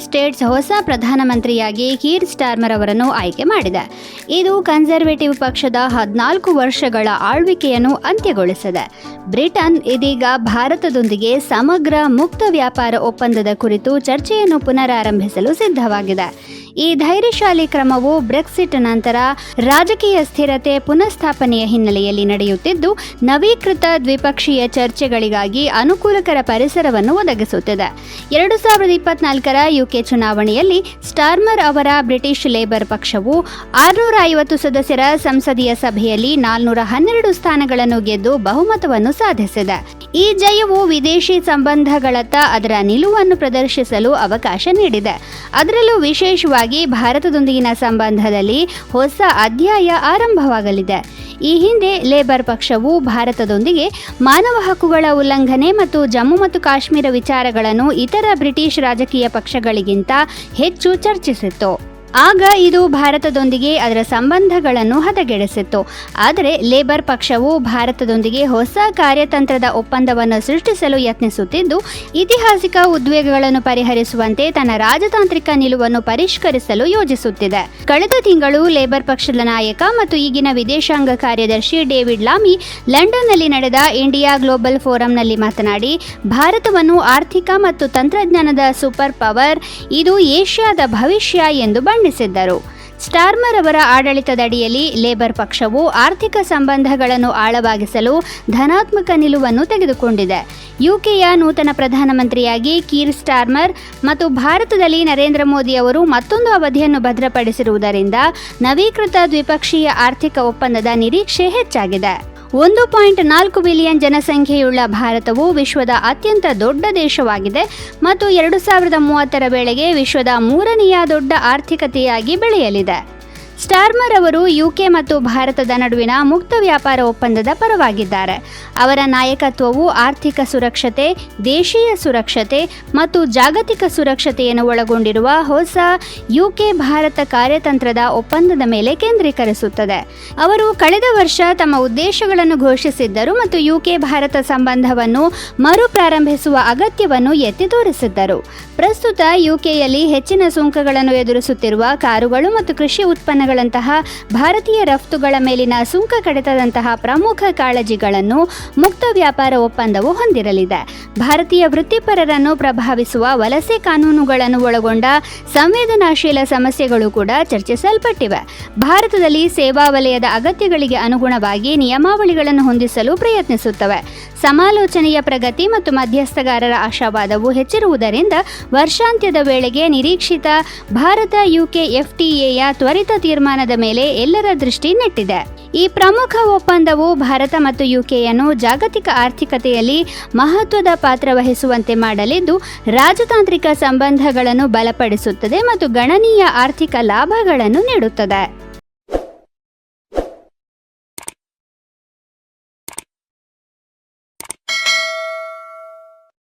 States ಹೊಸ ಪ್ರಧಾನಮಂತ್ರಿಯಾಗಿ Keir Starmer ಅವರನ್ನು ಆಯ್ಕೆ ಮಾಡಿದೆ. ಇದು ಕನ್ಸರ್ವೇಟಿವ್ ಪಕ್ಷದ 14 ವರ್ಷಗಳ ಆಳ್ವಿಕೆಯನ್ನು ಅಂತ್ಯಗೊಳಿಸಿದೆ. ಬ್ರಿಟನ್ ಇದೀಗ ಭಾರತದೊಂದಿಗೆ ಸಮಗ್ರ ಮುಕ್ತ ವ್ಯಾಪಾರ ಒಪ್ಪಂದದ ಕುರಿತು ಚರ್ಚೆಯನ್ನು ಪುನರಾರಂಭಿಸಲು ಸಿದ್ಧವಾಗಿದೆ. ಈ ಧೈರ್ಯಶಾಲಿ ಕ್ರಮವು ಬ್ರೆಕ್ಸಿಟ್ ನಂತರ ರಾಜಕೀಯ ಸ್ಥಿರತೆ ಪುನಃಸ್ಥಾಪನೆಯ ಹಿನ್ನೆಲೆಯಲ್ಲಿ ನಡೆಯುತ್ತಿದ್ದು, ನವೀಕೃತ ದ್ವಿಪಕ್ಷೀಯ ಚರ್ಚೆಗಳಿಗಾಗಿ ಅನುಕೂಲಕರ ಪರಿಸರವನ್ನು ಒದಗಿಸುತ್ತಿದೆ. 2024ರ ಯುಕೆ ಚುನಾವಣೆಯಲ್ಲಿ ಸ್ಟಾರ್ಮರ್ ಅವರ ಬ್ರಿಟಿಷ್ ಲೇಬರ್ ಪಕ್ಷವು 650 ಸದಸ್ಯರ ಸಂಸದೀಯ ಸಭೆಯಲ್ಲಿ 412 ಸ್ಥಾನಗಳನ್ನು ಗೆದ್ದು ಬಹುಮತವನ್ನು ಸಾಧಿಸಿದೆ. ಈ ಜಯವು ವಿದೇಶಿ ಸಂಬಂಧಗಳತ್ತ ಅದರ ನಿಲುವನ್ನು ಪ್ರದರ್ಶಿಸಲು ಅವಕಾಶ ನೀಡಿದೆ. ಅದರಲ್ಲೂ ವಿಶೇಷವಾಗಿ ಭಾರತದೊಂದಿಗಿನ ಸಂಬಂಧದಲ್ಲಿ ಹೊಸ ಅಧ್ಯಾಯ ಆರಂಭವಾಗಲಿದೆ. ಈ ಹಿಂದೆ ಲೇಬರ್ ಪಕ್ಷವು ಭಾರತದೊಂದಿಗೆ ಮಾನವ ಹಕ್ಕುಗಳ ಉಲ್ಲಂಘನೆ ಮತ್ತು ಜಮ್ಮು ಮತ್ತು ಕಾಶ್ಮೀರ ವಿಚಾರಗಳನ್ನು ಇತರ ಬ್ರಿಟಿಷ್ ರಾಜಕೀಯ ಪಕ್ಷಗಳಿಗಿಂತ ಹೆಚ್ಚು ಚರ್ಚಿಸಿತ್ತು. ಆಗ ಇದು ಭಾರತದೊಂದಿಗೆ ಅದರ ಸಂಬಂಧಗಳನ್ನು ಹದಗೆಡಿಸಿತ್ತು. ಆದರೆ ಲೇಬರ್ ಪಕ್ಷವು ಭಾರತದೊಂದಿಗೆ ಹೊಸ ಕಾರ್ಯತಂತ್ರದ ಒಪ್ಪಂದವನ್ನು ಸೃಷ್ಟಿಸಲು ಯತ್ನಿಸುತ್ತಿದ್ದು, ಐತಿಹಾಸಿಕ ಉದ್ವೇಗಗಳನ್ನು ಪರಿಹರಿಸುವಂತೆ ತನ್ನ ರಾಜತಾಂತ್ರಿಕ ನಿಲುವನ್ನು ಪರಿಷ್ಕರಿಸಲು ಯೋಜಿಸುತ್ತಿದೆ. ಕಳೆದ ತಿಂಗಳು ಲೇಬರ್ ಪಕ್ಷದ ನಾಯಕ ಮತ್ತು ಈಗಿನ ವಿದೇಶಾಂಗ ಕಾರ್ಯದರ್ಶಿ ಡೇವಿಡ್ ಲಾಮಿ ಲಂಡನ್ನಲ್ಲಿ ನಡೆದ ಇಂಡಿಯಾ ಗ್ಲೋಬಲ್ ಫೋರಂನಲ್ಲಿ ಮಾತನಾಡಿ, ಭಾರತವನ್ನು ಆರ್ಥಿಕ ಮತ್ತು ತಂತ್ರಜ್ಞಾನದ ಸೂಪರ್ ಪವರ್, ಇದು ಏಷ್ಯಾದ ಭವಿಷ್ಯ ಎಂದು ಬಣ್ಣಿಸಿದ್ದರು. ಸ್ಟಾರ್ಮರ್ ಅವರ ಆಡಳಿತದಡಿಯಲ್ಲಿ ಲೇಬರ್ ಪಕ್ಷವು ಆರ್ಥಿಕ ಸಂಬಂಧಗಳನ್ನು ಆಳವಾಗಿಸಲು ಧನಾತ್ಮಕ ನಿಲುವನ್ನು ತೆಗೆದುಕೊಂಡಿದೆ. ಯುಕೆಯ ನೂತನ ಪ್ರಧಾನಮಂತ್ರಿಯಾಗಿ ಕೀರ್ ಸ್ಟಾರ್ಮರ್ ಮತ್ತು ಭಾರತದಲ್ಲಿ ನರೇಂದ್ರ ಮೋದಿ ಅವರು ಮತ್ತೊಂದು ಅವಧಿಯನ್ನು ಭದ್ರಪಡಿಸಿರುವುದರಿಂದ ನವೀಕೃತ ದ್ವಿಪಕ್ಷೀಯ ಆರ್ಥಿಕ ಒಪ್ಪಂದದ ನಿರೀಕ್ಷೆ ಹೆಚ್ಚಾಗಿದೆ. 1.4 ಬಿಲಿಯನ್ ಜನಸಂಖ್ಯೆಯುಳ್ಳ ಭಾರತವು ವಿಶ್ವದ ಅತ್ಯಂತ ದೊಡ್ಡ ದೇಶವಾಗಿದೆ ಮತ್ತು 2030ರ ವೇಳೆಗೆ ವಿಶ್ವದ 3ನೇ ದೊಡ್ಡ ಆರ್ಥಿಕತೆಯಾಗಿ ಬೆಳೆಯಲಿದೆ. ಸ್ಟಾರ್ಮರ್ ಅವರು ಯುಕೆ ಮತ್ತು ಭಾರತದ ನಡುವಿನ ಮುಕ್ತ ವ್ಯಾಪಾರ ಒಪ್ಪಂದದ ಪರವಾಗಿದ್ದಾರೆ. ಅವರ ನಾಯಕತ್ವವು ಆರ್ಥಿಕ ಸುರಕ್ಷತೆ, ದೇಶೀಯ ಸುರಕ್ಷತೆ ಮತ್ತು ಜಾಗತಿಕ ಸುರಕ್ಷತೆಯನ್ನು ಒಳಗೊಂಡಿರುವ ಹೊಸ ಯುಕೆ ಭಾರತ ಕಾರ್ಯತಂತ್ರದ ಒಪ್ಪಂದದ ಮೇಲೆ ಕೇಂದ್ರೀಕರಿಸುತ್ತದೆ. ಅವರು ಕಳೆದ ವರ್ಷ ತಮ್ಮ ಉದ್ದೇಶಗಳನ್ನು ಘೋಷಿಸಿದ್ದರು ಮತ್ತು ಯುಕೆ ಭಾರತ ಸಂಬಂಧವನ್ನು ಮರುಪ್ರಾರಂಭಿಸುವ ಅಗತ್ಯವನ್ನು ಎತ್ತಿ ತೋರಿಸಿದ್ದರು. ಪ್ರಸ್ತುತ ಯುಕೆಯಲ್ಲಿ ಹೆಚ್ಚಿನ ಸುಂಕಗಳನ್ನು ಎದುರಿಸುತ್ತಿರುವ ಕಾರುಗಳು ಮತ್ತು ಕೃಷಿ ಉತ್ಪನ್ನಗಳಂತಹ ಭಾರತೀಯ ರಫ್ತುಗಳ ಮೇಲಿನ ಸುಂಕ ಕಡಿತದಂತಹ ಪ್ರಮುಖ ಕಾಳಜಿಗಳನ್ನು ಮುಕ್ತ ವ್ಯಾಪಾರ ಒಪ್ಪಂದವು ಹೊಂದಿರಲಿದೆ. ಭಾರತೀಯ ವೃತ್ತಿಪರರನ್ನು ಪ್ರಭಾವಿಸುವ ವಲಸೆ ಕಾನೂನುಗಳನ್ನು ಒಳಗೊಂಡ ಸಂವೇದನಾಶೀಲ ಸಮಸ್ಯೆಗಳು ಕೂಡ ಚರ್ಚಿಸಲ್ಪಟ್ಟಿವೆ. ಭಾರತದಲ್ಲಿ ಸೇವಾ ವಲಯದ ಅಗತ್ಯಗಳಿಗೆ ಅನುಗುಣವಾಗಿ ನಿಯಮಾವಳಿಗಳನ್ನು ಹೊಂದಿಸಲು ಪ್ರಯತ್ನಿಸುತ್ತವೆ. ಸಮಾಲೋಚನೆಯ ಪ್ರಗತಿ ಮತ್ತು ಮಧ್ಯಸ್ಥಗಾರರ ಆಶಾವಾದವು ಹೆಚ್ಚಿರುವುದರಿಂದ ವರ್ಷಾಂತ್ಯದ ವೇಳೆಗೆ ನಿರೀಕ್ಷಿತ ಭಾರತ ಯುಕೆ FTAಯ ತ್ವರಿತ ತೀರ್ಮಾನದ ಮೇಲೆ ಎಲ್ಲರ ದೃಷ್ಟಿ ನೆಟ್ಟಿದೆ. ಈ ಪ್ರಮುಖ ಒಪ್ಪಂದವು ಭಾರತ ಮತ್ತು ಯುಕೆಯನ್ನು ಜಾಗತಿಕ ಆರ್ಥಿಕತೆಯಲ್ಲಿ ಮಹತ್ವದ ಪಾತ್ರ ವಹಿಸುವಂತೆ ಮಾಡಲಿದ್ದು, ರಾಜತಾಂತ್ರಿಕ ಸಂಬಂಧಗಳನ್ನು ಬಲಪಡಿಸುತ್ತದೆ ಮತ್ತು ಗಣನೀಯ ಆರ್ಥಿಕ ಲಾಭಗಳನ್ನು ನೀಡುತ್ತದೆ.